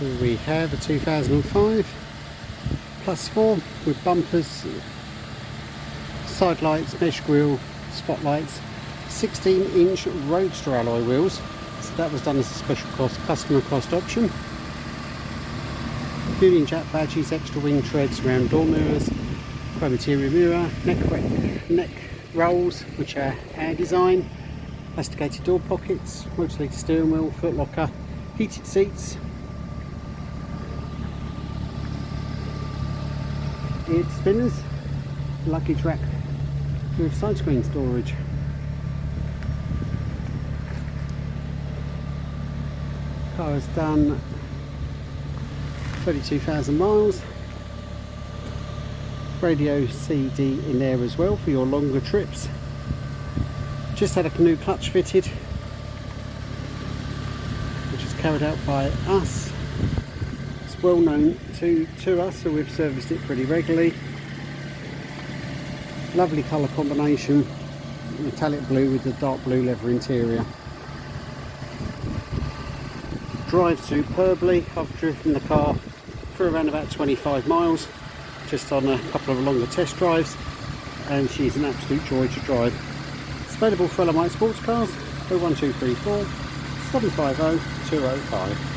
Here we have a 2005 Plus 4 with bumpers, side lights, mesh grille, spotlights, 16-inch Roadster alloy wheels. So that was done as a special cost, customer cost option. Union Jack badges, extra wing treads, round door mirrors, chrome interior mirror, neck rolls which are our design, elasticated door pockets, rotated steering wheel, foot locker, heated seats, eared spinners, luggage rack with side screen storage. Car has done 32,000 miles. Radio CD in there as well for your longer trips. Just had a canoe clutch fitted, which is carried out by us. It's well known to us, so we've serviced it pretty regularly. Lovely colour combination, metallic blue with the dark blue leather interior. Drives superbly. I've driven the car for around about 25 miles, just on a couple of longer test drives, and she's an absolute joy to drive. It's available for Allon sports cars, 01234 750 205.